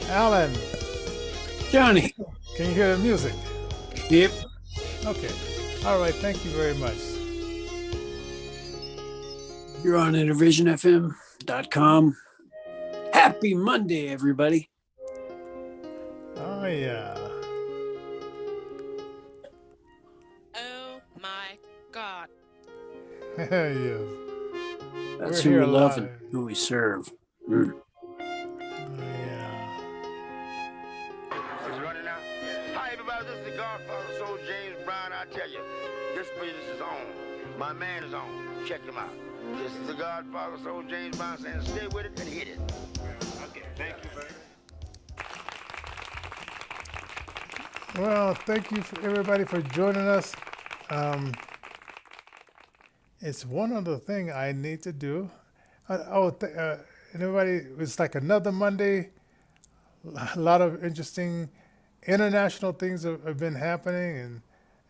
Alan, Johnny. can you hear the music? Yep. Okay. All right. Thank you very much. You're on InnervisionFM.com. Happy Monday, everybody. Oh yeah. Oh my God. Yes. That's We're who here we love and live. who we serve. Mm. Oh yeah. Is running out? Hi, everybody. This is the Godfather, Soul James Brown. I tell you, this business is on. My man is on. Check him out. This is the Godfather, Soul James Brown saying, stay with it and hit it. Okay, thank you, buddy. Well, thank you for everybody for joining us. Um, it's one other thing I need to do. And everybody, it's like another Monday. A lot of interesting international things have been happening,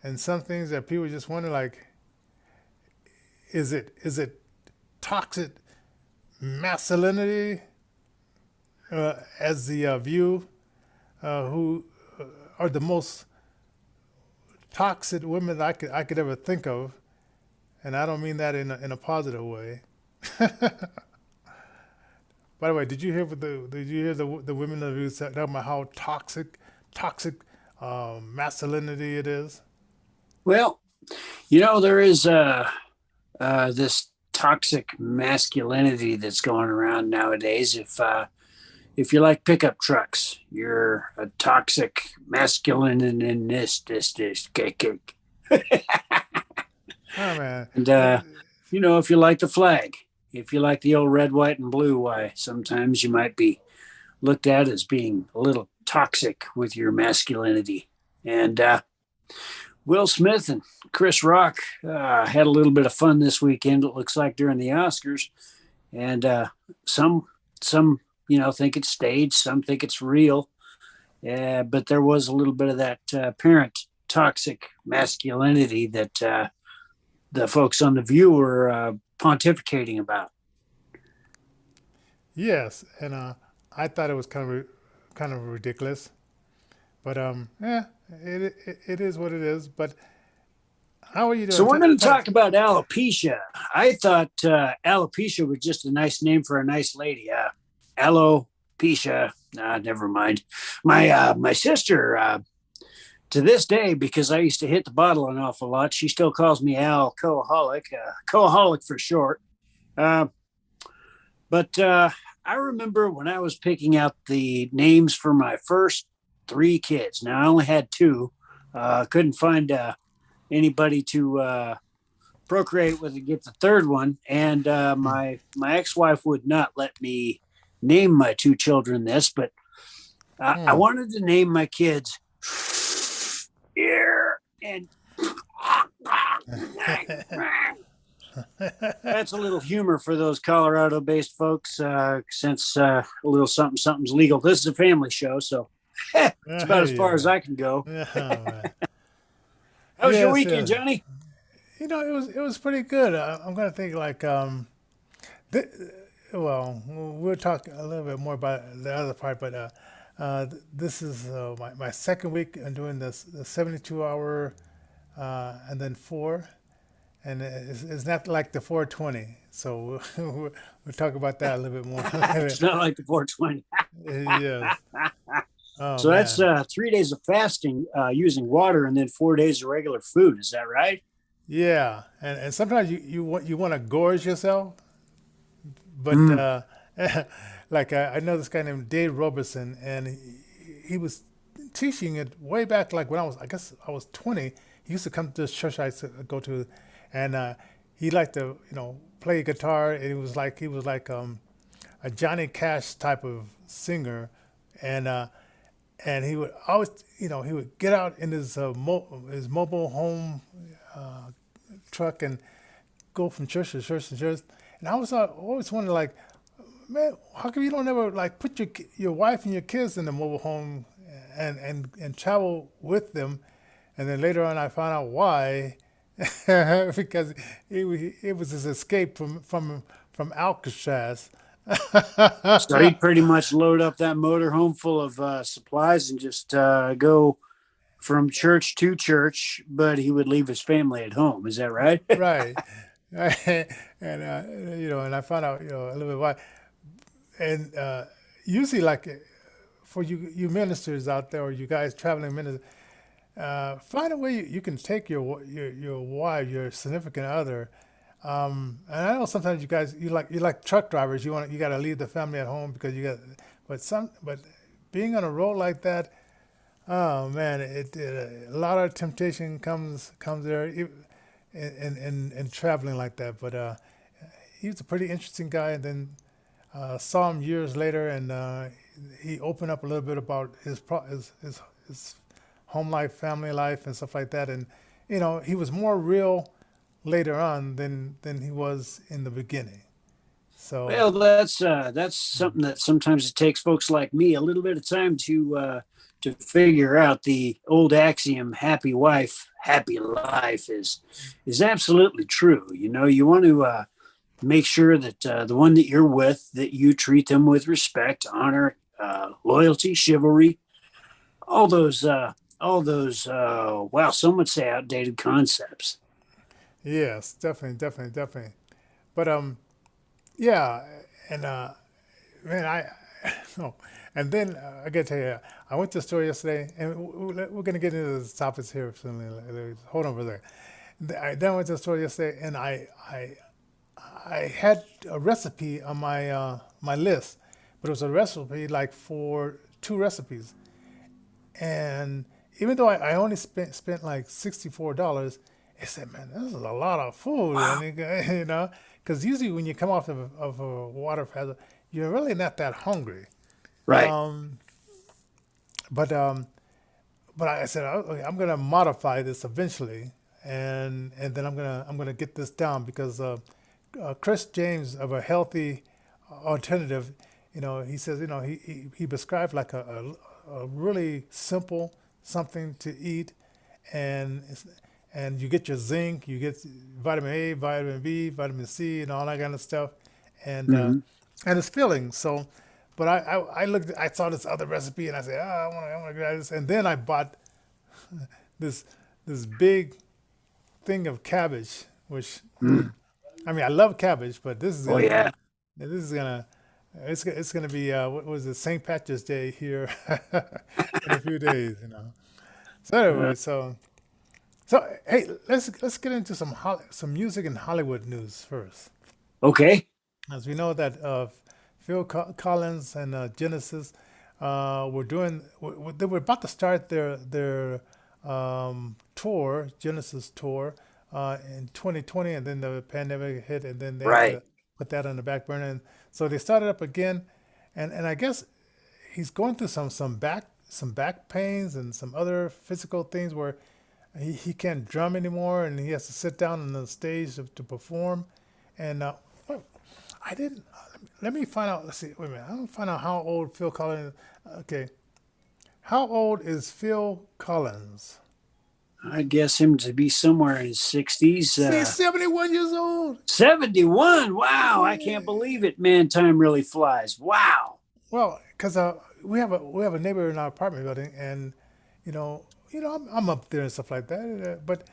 and some things that people just wonder, like, is it toxic masculinity as the view who are the most toxic women I could ever think of, and I don't mean that in a positive way. By the way, did you hear the women of you talking about how toxic masculinity it is? Well, there is this toxic masculinity that's going around nowadays. If you like pickup trucks, you're a toxic masculine in this cake. Oh man, And if you like the flag, if you like the old red, white, and blue, why sometimes you might be looked at as being a little toxic with your masculinity. And Will Smith and Chris Rock had a little bit of fun this weekend. It looks like during the Oscars, and some think it's staged, some think it's real. But there was a little bit of that apparent toxic masculinity that the folks on the View were pontificating about. yes, and I thought it was kind of ridiculous, but yeah, it is what it is. But how are you So doing? we're going to talk about alopecia. I thought alopecia was just a nice name for a nice lady. Alopecia. Never mind. My sister, to this day, because I used to hit the bottle an awful lot, she still calls me alcoholic, coholic for short. Uh, but I remember when I was picking out the names for my first three kids. Now I only had two. Couldn't find anybody to procreate with to get the third one, and my ex wife would not let me name my two children this, but I Hmm. wanted to name my kids here and that's a little humor for those Colorado-based folks, since a little something something's legal. This is a family show, so it's about as far as Yeah, I can go. yeah, man. How was your Yes, weekend, yes. Johnny? It was pretty good. I'm gonna think like th- well, we'll talk a little bit more about the other part, but this is my second week in doing this the 72 hour and then four, and it's not like the 420. So we'll talk about that a little bit more. It's not like the 420. Yes. Oh So that's man. 3 days of fasting using water and then 4 days of regular food. Is that right? Yeah, and sometimes you want to gorge yourself, but Mm. like I know this guy named Dave Robertson, and he was teaching it way back, like when I guess I was 20. He used to come to this church I used to go to, and he liked to play guitar, and he was like a Johnny Cash type of singer, and he would always he would get out in his mobile home truck and go from church to church to church. And I was always wondering, like, man, how come you don't ever like put your wife and your kids in the mobile home and travel with them? And then later on, I found out why, because it was his escape from Alcatraz. So he'd pretty much load up that motorhome full of supplies and just go from church to church, but he would leave his family at home. Is that right? Right. And and I found out a little bit why. And usually, like for you ministers out there, or you guys traveling ministers, find a way you can take your wife, your significant other. And I know sometimes you guys you like truck drivers. You got to leave the family at home because you got. But being on a road like that, oh man, a lot of temptation comes there in traveling like that. But he was a pretty interesting guy. And then saw him years later, and he opened up a little bit about his home life, family life, and stuff like that. And he was more real later on than he was in the beginning. So Well, that's something that sometimes it takes folks like me a little bit of time to figure out. The old axiom "happy wife, happy life" is absolutely true. You want to make sure that the one that you're with, that you treat them with respect, honor, loyalty, chivalry, all those wow, some would say outdated concepts. yes, definitely, definitely, definitely. But yeah, and man, oh, and then I gotta tell you, I went to the store yesterday, and we're gonna get into the topics here soon. Hold on for a second. Then I went to the store yesterday, and I had a recipe on my list, but it was a recipe like for two recipes, and even though I only spent like $64, I said, man, this is a lot of food, Wow. and because usually when you come off of a water fast, you're really not that hungry. Right. But I said, okay, I'm gonna modify this eventually, and then I'm gonna get this down because Chris James of a healthy alternative, he says, he prescribed like a really simple something to eat, and and you get your zinc, you get vitamin A, vitamin B, vitamin C, and all that kind of stuff, and uh, Hmm. and it's filling. So, but I saw this other recipe, and I said, I want to try this, and then I bought this this big thing of cabbage, which I mean I love cabbage, but Oh yeah. this is gonna it's gonna be what was it, St. Patrick's Day here in a few days. So Uh, anyway, so hey, let's get into some music and Hollywood news first. okay. As we know that Phil Collins and Genesis they were about to start their tour, Genesis tour, in 2020, and then the pandemic hit, and then they had Right. to put that on the back burner. And so they started up again, and I guess he's going through some back pains and some other physical things where he can't drum anymore, and he has to sit down on the stage to perform. And well, I didn't. Let me find out. Let's see. Wait a minute. I don't find out how old Phil Collins. Okay, how old is Phil Collins? I guess him to be somewhere in his 60s. He's 71 years old. 71. Wow. I Yeah. can't believe it. Man, time really flies. Wow. Well, because we have a neighbor in our apartment building, and I'm up there and stuff like that. But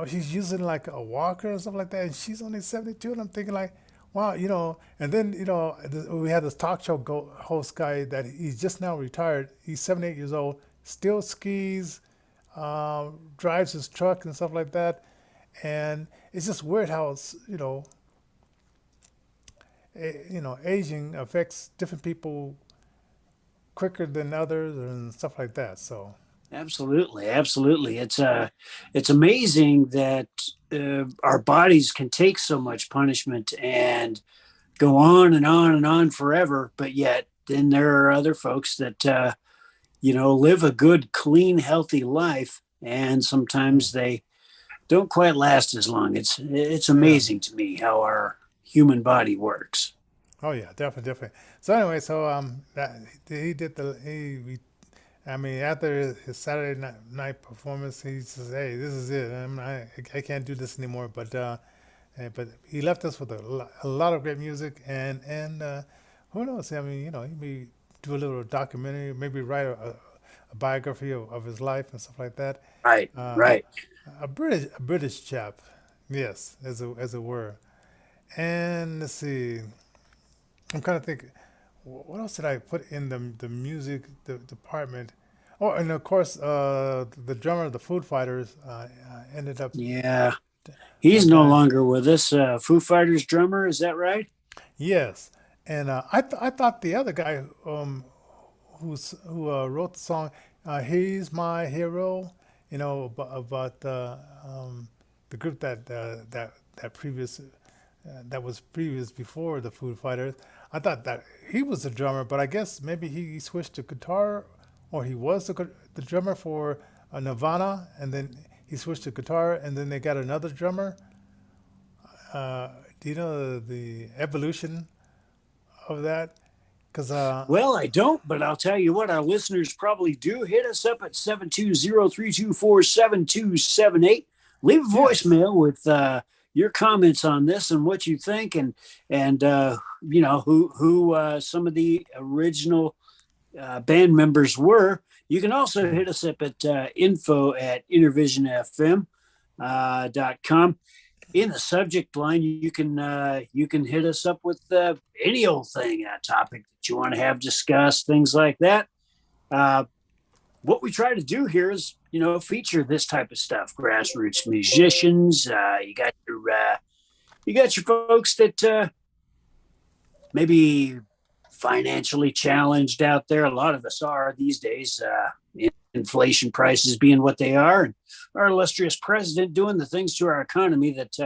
she's using like a walker and stuff like that, and she's only 72, and I'm thinking like, wow. And then we had this talk show host guy that he's just now retired. He's 78 years old, still skis, drives his truck and stuff like that, and it's just weird how aging affects different people quicker than others and stuff like that. So Absolutely. Absolutely. It's amazing that our bodies can take so much punishment and go on and on and on forever. But yet, then there are other folks that, live a good, clean, healthy life. And sometimes they don't quite last as long. It's yeah. amazing to me how our human body works. Oh yeah, definitely, definitely. So anyway, that he did I mean, after his Saturday night performance, he says, "Hey, this is it. I can't do this anymore." But but he left us with a lot of great music, and who knows? I mean, he may do a little documentary, maybe write a biography of his life and stuff like that. Right, Uh, right. a British chap, yes, as it were. And let's see, I'm kind of thinking, what else did I put in the music department? Oh, and of course, the drummer of the Food Fighters ended up. Yeah. He's no Dying. longer with us. Foo Fighters drummer, is that right? Yes, and I thought the other guy who wrote the song, "He's My Hero," about the group that previous that was previous before the Food Fighters. I thought that he was the drummer, but I guess maybe he switched to guitar, or he was the drummer for Nirvana, and then he switched to guitar, and then they got another drummer. Do you know the evolution of that? Because Well, I don't, but I'll tell you what, our listeners probably do. Hit us up at 720-324-7278. Leave a yes, voicemail with your comments on this and what you think, and who some of the original band members were. You can also hit us up at info@innervisionfm.com. In the subject line, you can hit us up with any old thing, a topic that you want to have discussed, things like that. What we try to do here is, feature this type of stuff. Grassroots musicians. You got your folks that maybe financially challenged out there. A lot of us are these days. Inflation prices being what they are, and our illustrious president doing the things to our economy that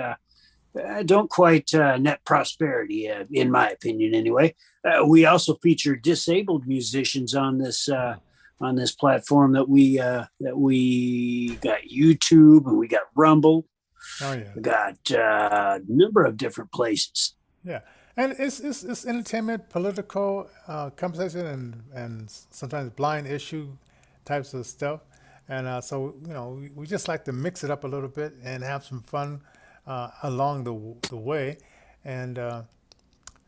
don't quite net prosperity, in my opinion, anyway. We also feature disabled musicians on this platform that we got YouTube, and we got Rumbel. oh yeah, We got a number of different places. yeah, and it's entertainment, political conversation, and sometimes blind issue types of stuff, and so we just like to mix it up a little bit and have some fun along the way, and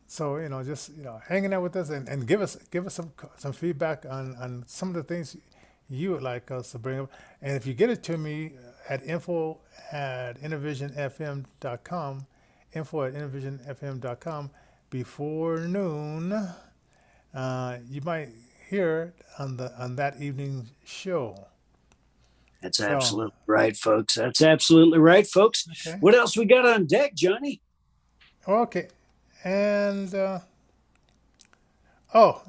so just hanging out with us, and give us some feedback on some of the things you would like us to bring up, and if you get it to me at info@innervisionfm.com, info@innervisionfm.com before noon, you might hear on that evening show. That's So absolutely right, folks. That's absolutely right, folks. okay, What else we got on deck, Johnny? okay, and oh,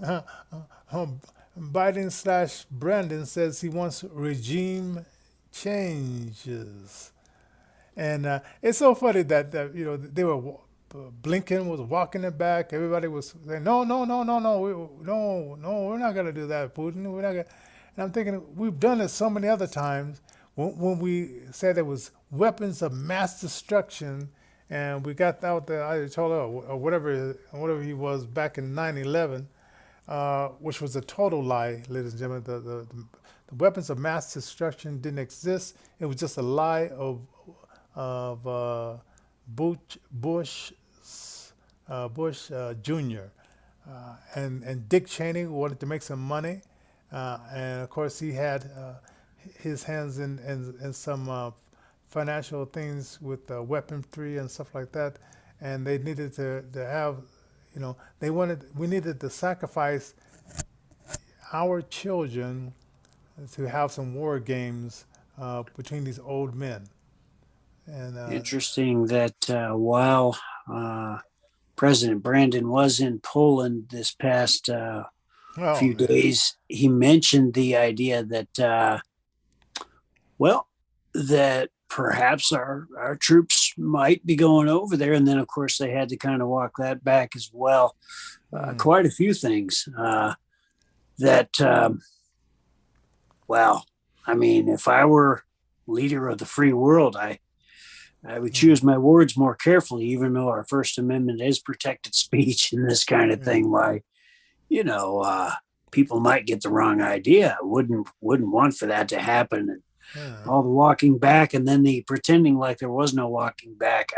Biden/Brandon says he wants regime changes, and it's so funny that they were. Blinken was walking it back. Everybody was saying, "No, no, no, no, no, no, we're not gonna do that, Putin. We're not gonna." And I'm thinking we've done it so many other times when we said there was weapons of mass destruction, and we got out the Ayatollah or whatever he was back in 9/11, which was a total lie, ladies and gentlemen. The weapons of mass destruction didn't exist. It was just a lie of Bush Jr. And Dick Cheney wanted to make some money, and of course he had his hands in some financial things with weaponry and stuff like that, and they needed to have, we needed to sacrifice our children to have some war games between these old men. And Interesting that while President Brandon was in Poland this past few yeah, days, he mentioned the idea that, that perhaps our troops might be going over there. And then, of course, they had to kind of walk that back as well. Quite a few things I mean, if I were leader of the free world, I would choose my words more carefully, even though our First Amendment is protected speech and this kind of thing. Why, people might get the wrong idea. I wouldn't want for that to happen. And all the walking back and then the pretending like there was no walking back.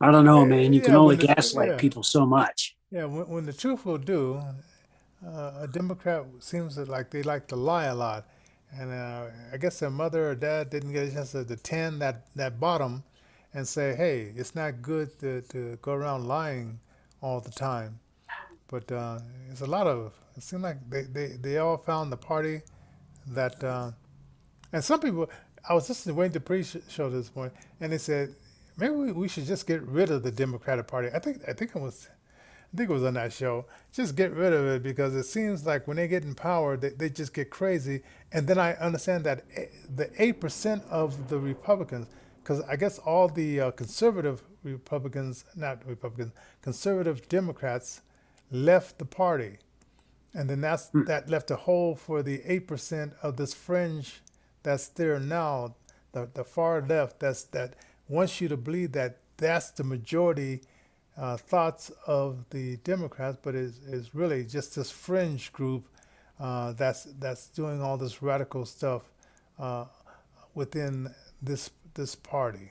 I don't know, man. You can Yeah, only when the gaslight yeah people so much. yeah when the truth will do, a Democrat seems to like they like to lie a lot, and I guess their mother or dad didn't get a chance to tend that bottom, and say, hey, it's not good to go around lying all the time. But it's a lot of. It seemed like they all found the party that, and some people. I was listening to Wayne Dupree's show this morning, and they said maybe we should just get rid of the Democratic Party. I think it was on that show. Just get rid of it because it seems like when they get in power, they just get crazy. And then I understand that the 8% of the Republicans, because I guess all the conservative Republicans, not Republicans, conservative Democrats left the party. And then that left a hole for the 8% of this fringe that's there now, the far left, that wants you to believe that that's the majority thoughts of the Democrats, but is really just this fringe group that's doing all this radical stuff uh, within this party.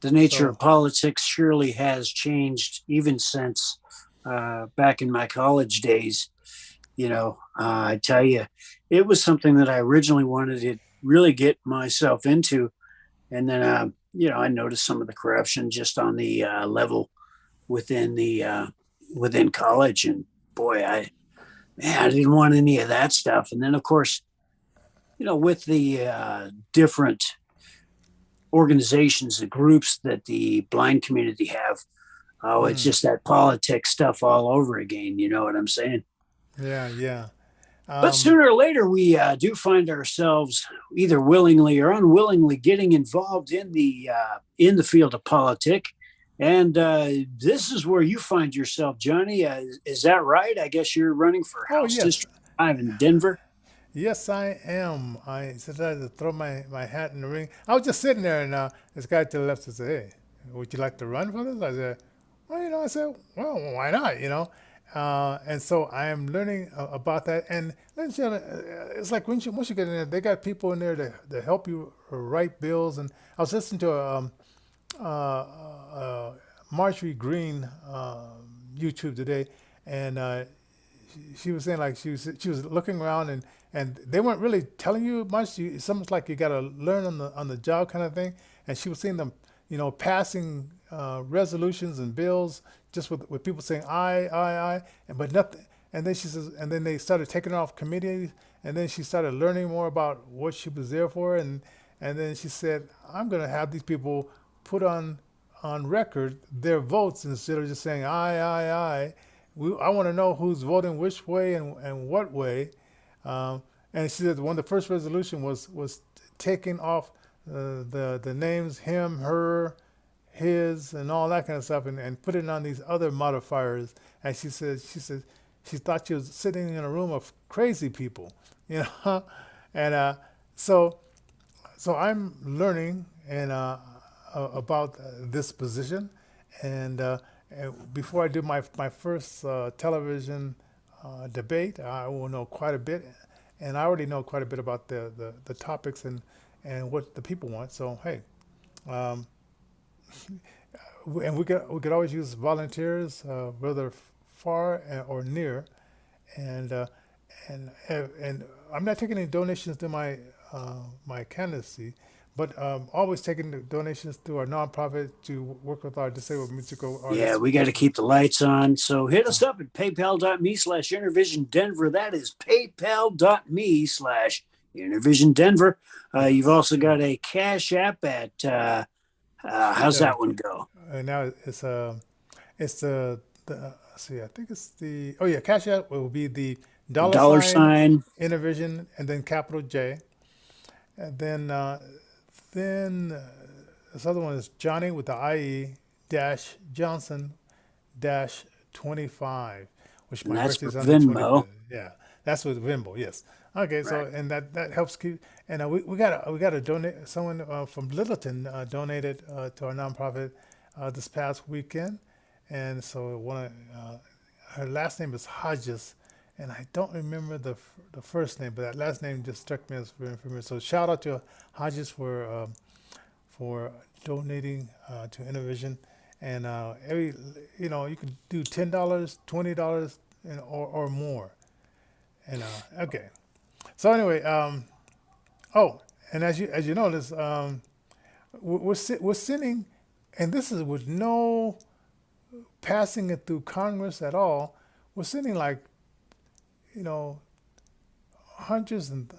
The nature So of politics surely has changed even since back in my college days. I tell you, it was something that I originally wanted to really get myself into. And then, I noticed some of the corruption just on the level within within college. And boy, I didn't want any of that stuff. And then, of course, with the different organizations and groups that the blind community have, oh, it's mm, just that politics stuff all over again. You know what I'm saying? yeah, yeah. But Um, sooner or later, we do find ourselves either willingly or unwillingly getting involved in the field of politics. And this is where you find yourself, Johnny. Is that right? I guess you're running for oh House yes, District 5 in Denver. yes, I am. I decided to throw my hat in the ring. I was just sitting there, and this guy to the left said, "Hey, would you like to run for this?" I said, "Well, I said, well, why not?" And so I am learning about that. And ladies and gentlemen, it's like once you get in there, they got people in there to help you write bills. And I was listening to Marjorie Green YouTube today, and she was saying like she was looking around and they weren't really telling you much. It's almost like you got to learn on the job kind of thing. And she was seeing them, passing resolutions and bills just with people saying aye, and but nothing. And then she says, and then they started taking her off committees, and then she started learning more about what she was there for, and then she said, I'm going to have these people put on record their votes instead of just saying aye. I want to know who's voting which way and what way. And she said one of the first resolution was taking off the names him, her, his, and all that kind of stuff, and putting on these other modifiers. And she said she thought she was sitting in a room of crazy people, and so I'm learning and about this position, and before I do my first television debate, I will know quite a bit, and I already know quite a bit about the topics and what the people want. So hey, um, and we could always use volunteers, whether far or near, and and I'm not taking any donations to my candidacy, but always taking the donations through our nonprofit to work with our disabled musical Yeah, artists we got to veterans. keep the lights on. So hit us up at paypal.me/Innervision Denver. That is paypal.me/Innervision Denver. You've Yes, also got a Cash App at, how's yeah. that one go? And now it's let's see, I think it's the oh yeah, Cash App will be the dollar Dollar sign sign. Innervision and then capital J, and then this other one is Johnny with the IE dash Johnson dash 25, which And my that's birthday for is on the Venmo. 25th. Yeah, that's with Vimble. Yes. Okay, so Right. and that helps keep. And we got to donate. Someone from Littleton donated to our nonprofit this past weekend, and so her last name is Hodges, and I don't remember the first name, but that last name just struck me as very familiar. So shout out to Hodges for donating to Innervision, and every you can do $10, $20, or more. And okay, so anyway, oh, and as you notice, we're sitting, and this is with no passing it through Congress at all. We're sending like hundreds and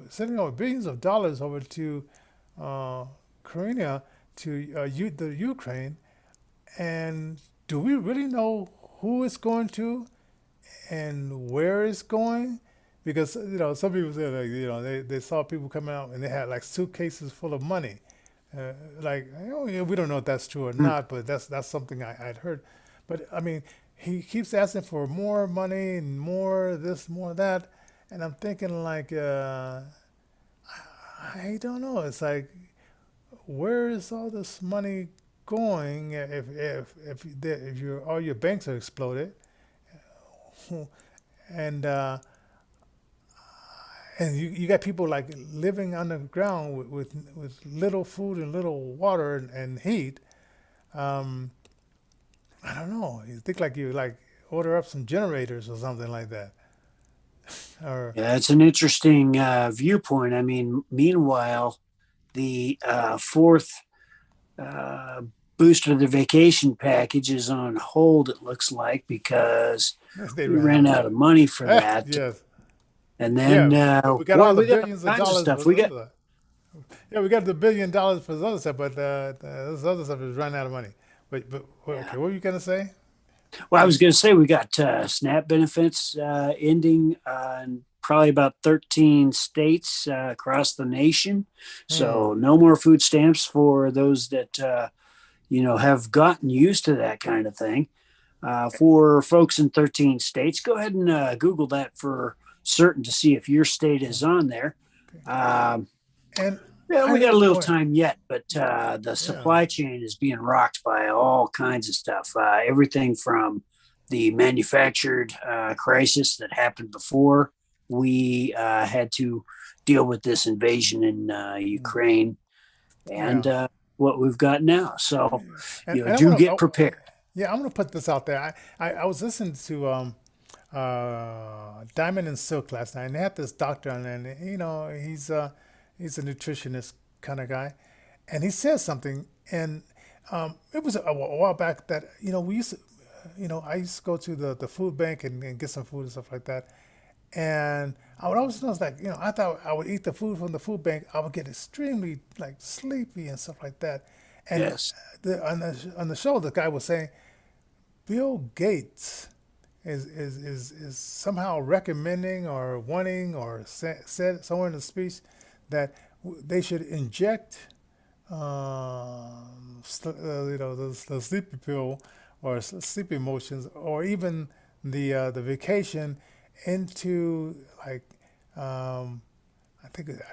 sending over billions of dollars over to Korea, to the Ukraine, and do we really know who it's going to and where it's going? Because some people say like they saw people coming out and they had like suitcases full of money. We don't know if that's true or not, but that's something I'd heard. But I mean, he keeps asking for more money and more this, more that, and I'm thinking like, I don't know. It's like, where is all this money going if all your banks are exploded, and you got people like living underground with little food and little water and heat. I don't know. You think like you like order up some generators or something like that, or Yeah, it's an interesting viewpoint. I mean, meanwhile, the fourth booster of the vacation package is on hold, it looks like, because they we ran out of money for Eh, that. yes, And then, yeah. We got all the we got billions all of kinds of dollars stuff. for We the got, other. Yeah, we got the $1 billion for the other stuff, but this other stuff is running out of money. But okay, yeah. what were you gonna say? Well, I was going to say we got SNAP benefits ending in probably about 13 states across the nation. So no more food stamps for those that have gotten used to that kind of thing. For folks in 13 states, go ahead and Google that for certain to see if your state is on there. And Yeah, I we got have a a little point. time yet, but the supply chain is being rocked by all kinds of stuff. Everything from the manufactured crisis that happened before we had to deal with this invasion in Ukraine, and Yeah, what we've got now. So, and do get prepared. I'm gonna put this out there. I was listening to Diamond and Silk last night, and they had this doctor on, and he's a nutritionist kind of guy, and he says something, and it was a while back that we used to, I used to go to the food bank and get some food and stuff like that, and I would always notice like I thought I would eat the food from the food bank, I would get extremely like sleepy and stuff like that, and Yes. on the show the guy was saying Bill Gates is somehow recommending or wanting or said somewhere in the speech that they should inject the sleepy pill or sleepy motions or even the vacation into like I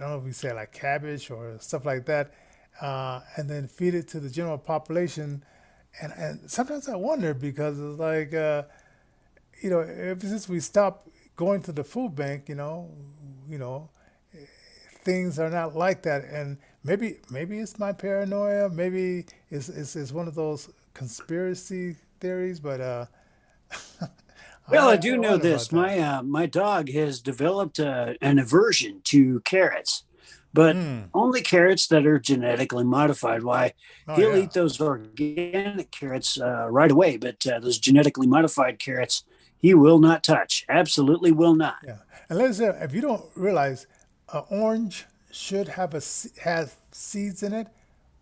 don't know if we say like cabbage or stuff like that, and then feed it to the general population. And sometimes I wonder because it's like ever since we stopped going to the food bank, things are not like that. And maybe it's my paranoia. Maybe it's one of those conspiracy theories. But Well, I I do know wonder about this. that. My dog has developed an aversion to carrots, but only carrots that are genetically modified. Why Oh he'll yeah, eat those organic carrots right away, but those genetically modified carrots he will not touch. Absolutely will not. yeah. And let's say if you don't realize, orange should have has seeds in it.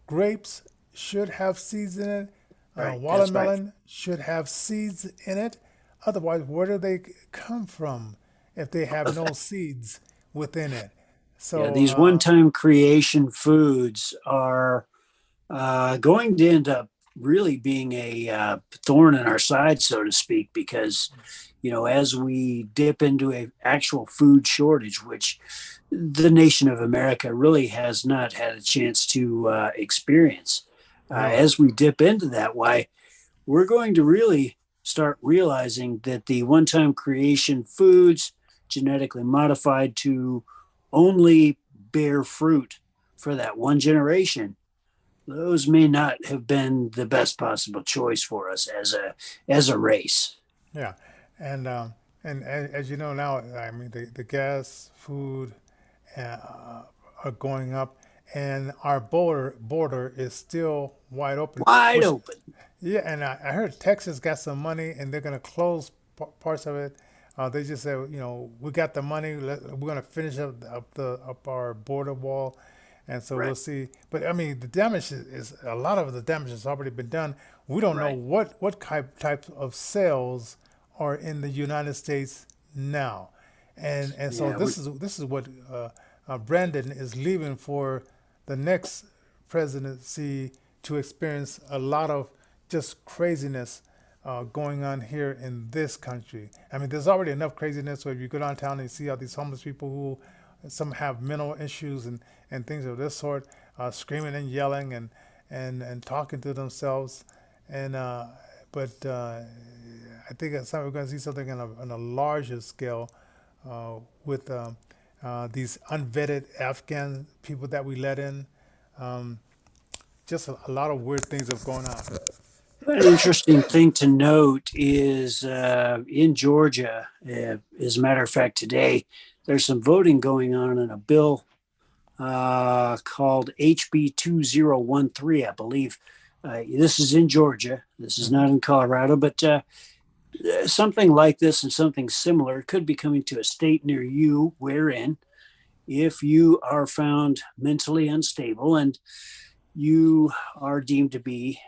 Grapes should have seeds in it. Right. That's right. Watermelon should have seeds in it. Otherwise, where do they come from if they have no seeds within it? Yeah, So, these one-time creation foods are going to end up really being a thorn in our side, so to speak, because as we dip into a actual food shortage, which the nation of America really has not had a chance to experience, no. as we dip into that, why we're going to really start realizing that the one-time creation foods, genetically modified to only bear fruit for that one generation, those may not have been the best possible choice for us as a race. Yeah, and as you know now, I mean the gas, food, are going up, and our border is still wide open. Wide Which, open. yeah, and I heard Texas got some money, and they're gonna close parts of it. They just said, we got the money. We're gonna finish up our border wall, and so we'll Right. see. But I mean, the damage is a lot of the damage has already been done. We don't know Right. what types of sales are in the United States now, and so Yeah. this is what Brandon is leaving for the next presidency to experience a lot of just craziness going on here in this country. I mean, there's already enough craziness where you go downtown and you see all these homeless people who some have mental issues and things of this sort, screaming and yelling and talking to themselves. And but I think at some we're going to see something on a larger scale with these unvetted Afghan people that we let in. Um, just a lot of weird things have gone on. An interesting thing to note is in Georgia, as a matter of fact, today there's some voting going on a bill called HB 2013, I believe. This is in Georgia. This is not in Colorado, but something like this and something similar could be coming to a state near you, wherein if you are found mentally unstable and you are deemed to be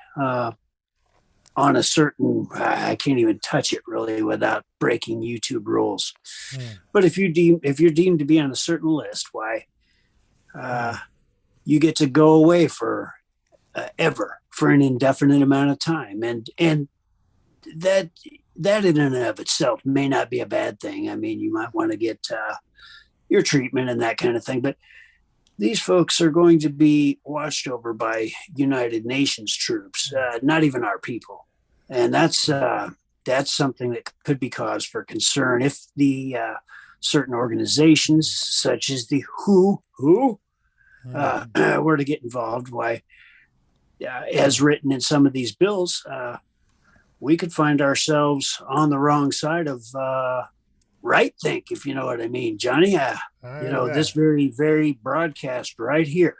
on a certain, I can't even touch it really without breaking YouTube rules. But if you're deemed to be on a certain list, why you get to go away for ever, for an indefinite amount of time, and that in and of itself may not be a bad thing. I mean, you might want to get your treatment and that kind of thing, but these folks are going to be watched over by United Nations troops, not even our people. And that's something that could be cause for concern if the certain organizations such as the WHO were to get involved. Why, as written in some of these bills, we could find ourselves on the wrong side of right think, if you know what I mean, Johnny. This very, very broadcast right here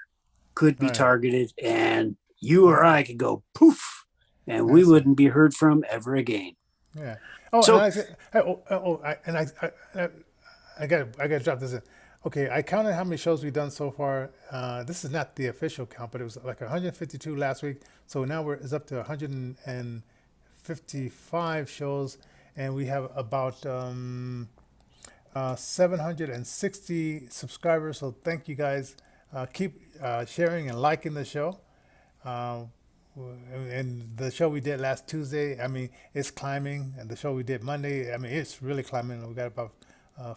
could be targeted, and you or I could go poof, and we wouldn't be heard from ever again. Yeah. Oh, So- I got to drop this in. Okay, I counted how many shows we've done so far. This is not the official count, but it was like 152 last week. So now it's up to 155 shows, and we have about 760 subscribers. So thank you guys. Keep sharing and liking the show. And the show we did last Tuesday, I mean, it's climbing. And the show we did Monday, I mean, it's really climbing. We got about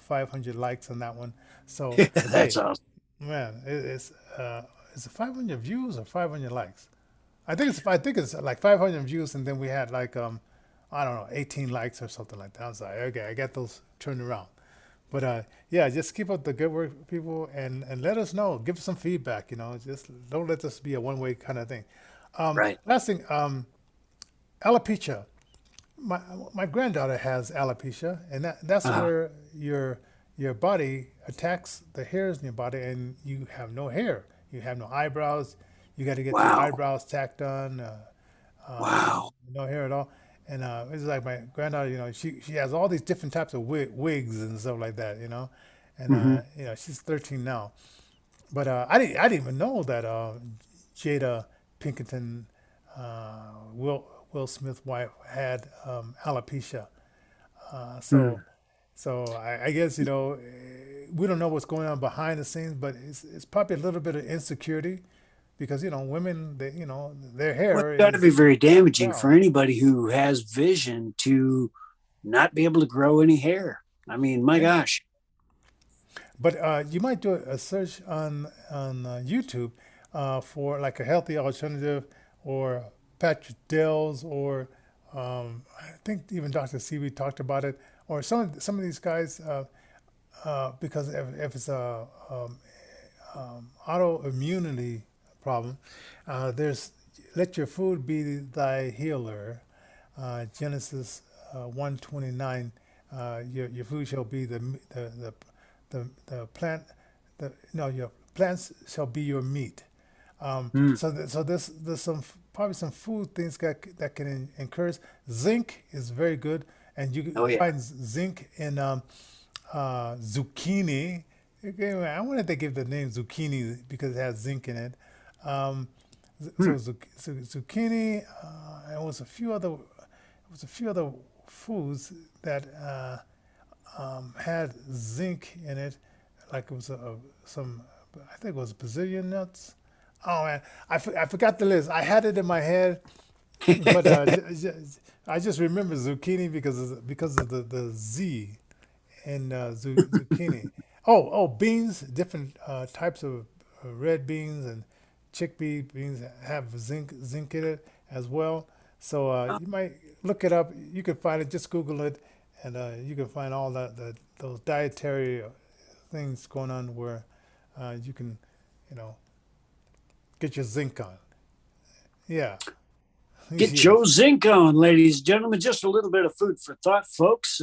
500 likes on that one. So That's awesome. man, is it 500 views or 500 likes? I think it's like 500 views, and then we had like I don't know, 18 likes or something like that. I was like, okay, I got those turned around. But yeah, just keep up the good work, people, and let us know. Give us some feedback. Just don't let this be a one-way kind of thing. Right. Last thing, alopecia. My granddaughter has alopecia, and that's where your body attacks the hairs in your body, and you have no hair. You have no eyebrows. You got to get your Wow. eyebrows tacked on. Wow. No hair at all. And it's like my granddaughter, she has all these different types of wigs and stuff like that, And she's 13 now. But I didn't even know that Jayda Pinkerton Will Smith wife had alopecia. So I guess we don't know what's going on behind the scenes, but it's probably a little bit of insecurity because women their hair Well, it's got to be very damaging Wow. for anybody who has vision to not be able to grow any hair. I mean, my gosh. But you might do a search on YouTube for like a healthy alternative, or Patrick Dales, or I think even Dr. Seaweed talked about it, or some of these guys, because if it's a autoimmunity problem. There's let your food be thy healer. Genesis 1:29. Your food shall be the plant. Your plants shall be your meat. Mm. So there's probably some food things that can encourage. Zinc is very good, and you Oh can yeah. find zinc in zucchini. Okay, I wanted to give the name zucchini because it has zinc in it. Um, Hmm. zucchini, and was a few other foods that had zinc in it, like it was some, I think it was Brazilian nuts. Oh man, I forgot the list. I had it in my head, but I just remember zucchini because of the Z in zucchini. Oh, beans, different types of red beans and chickpea beans have zinc in it as well. So you might look it up. You can find it. Just Google it, and you can find all those dietary things going on where you can, you know, get your zinc on. Yeah. Get Yes. Joe Zink on, ladies and gentlemen. Just a little bit of food for thought, folks.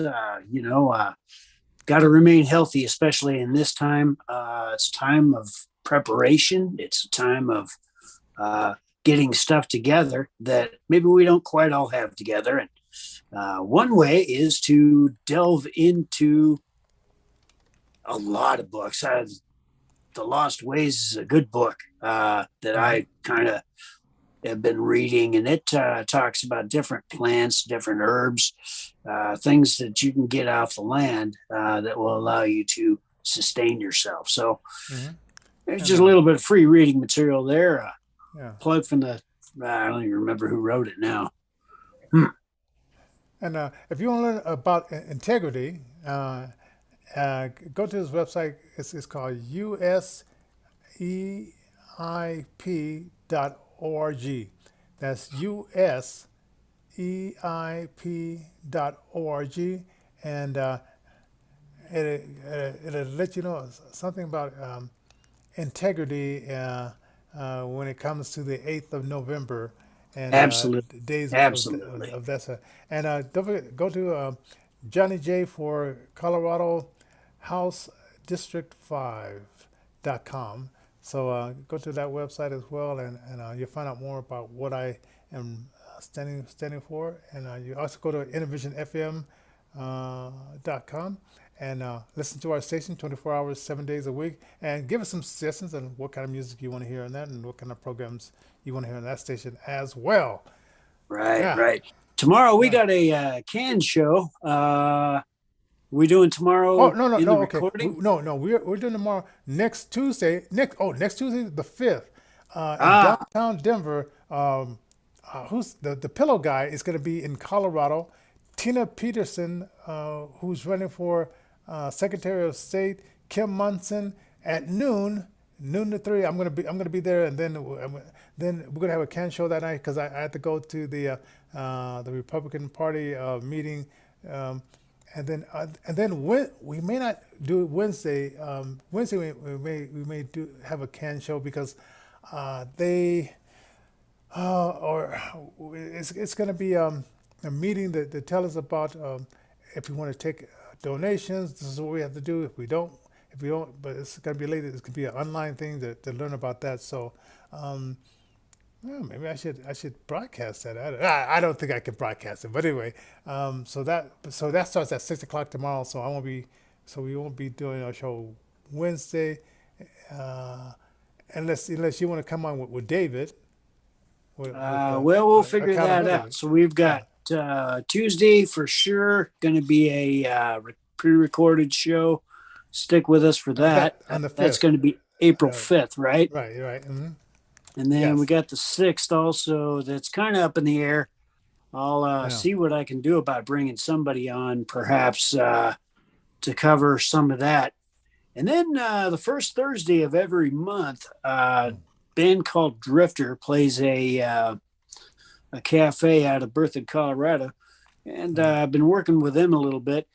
Got to remain healthy, especially in this time. It's time of preparation. It's a time of getting stuff together that maybe we don't quite all have together. And one way is to delve into a lot of books. The Lost Ways is a good book that I kind of have been reading, and it talks about different plants, different herbs, things that you can get off the land that will allow you to sustain yourself. So Mm-hmm. there's And just a little bit of free reading material there. yeah. Plug from I don't even remember who wrote it now. Hmm. And if you want to learn about integrity, go to his website. It's called useip.org. That's useip.org. And it'll let you know something about integrity when it comes to the 8th of November and Absolutely. days Absolutely. of that. And don't forget, go to Johnnie J for Colorado House District 5.com. So go to that website as well, and you'll find out more about what I am standing for. And you also go to InnervisionFM.com and listen to our station 24 hours, 7 days a week, and give us some suggestions on what kind of music you want to hear on that and what kind of programs you want to hear on that station as well. Right, Yeah. right. Tomorrow we Yeah. got a can show. We doing tomorrow Oh no in the okay. recording? No, we're doing tomorrow next Tuesday. Next Tuesday the 5th in downtown Denver. Who's the pillow guy is going to be in Colorado. Tina Peterson, who's running for Secretary of State. Kim Munson at noon to 3. I'm gonna be there, and then we're gonna have a can show that night because I had to go to the Republican Party meeting. And then we may not do it Wednesday. Wednesday we may have a can show because they or it's going to be a meeting that tell us about if we want to take donations. This is what we have to do. If we don't, but it's going to be later. It's going to be an online thing to learn about that. So. Well, maybe I should broadcast that. I don't think I can broadcast it, but anyway, so that starts at 6 o'clock tomorrow. So we won't be doing our show Wednesday, unless you want to come on with David. We'll figure that out. So we've got Tuesday for sure going to be a pre-recorded show. Stick with us for that. On the 5th. That's going to be April 5th, right? Right. Mm-hmm. And then Yes. we got the 6th also. That's kind of up in the air. I'll see what I can do about bringing somebody on, perhaps to cover some of that. And then the first Thursday of every month, a band called Drifter plays a cafe out of Berthoud, Colorado, and I've been working with them a little bit.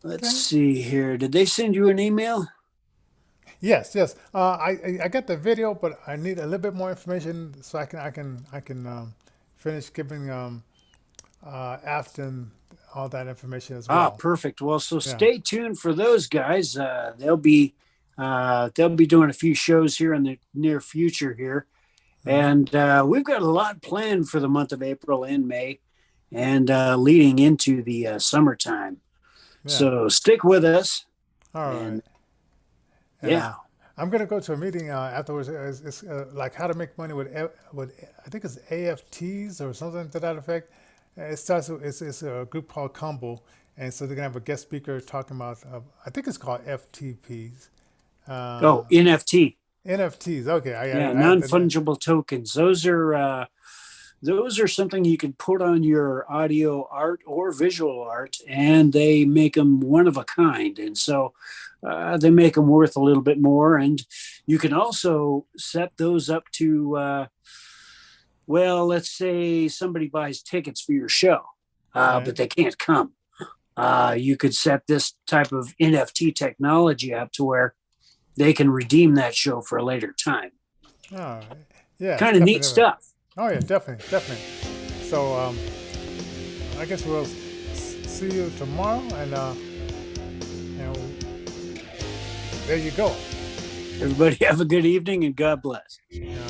Let's see here. Did they send you an email? Yes, yes. I got the video, but I need a little bit more information so I can finish giving Afton all that information as Ah, well. perfect. Well, so Yeah. stay tuned for those guys. They'll be doing a few shows here in the near future here, and we've got a lot planned for the month of April and May, and leading into the summertime. Yeah. So stick with us. All right. And And, yeah, I'm gonna go to a meeting afterwards. It's like how to make money with I think it's AFTs or something to that effect. It starts. It's a group called Combo, and so they're gonna have a guest speaker talking about. I think it's called FTPs. oh, NFT. NFTs. Okay. Yeah, non-fungible tokens. Those are something you can put on your audio art or visual art, and they make them one of a kind. And so they make them worth a little bit more. And you can also set those up to, well, let's say somebody buys tickets for your show, but they can't come. You could set this type of NFT technology up to where they can redeem that show for a later time. Oh, yeah. Kind of neat stuff. Oh yeah, definitely, definitely. So I guess we'll see you tomorrow, and there you go. Everybody have a good evening and God bless. Yeah.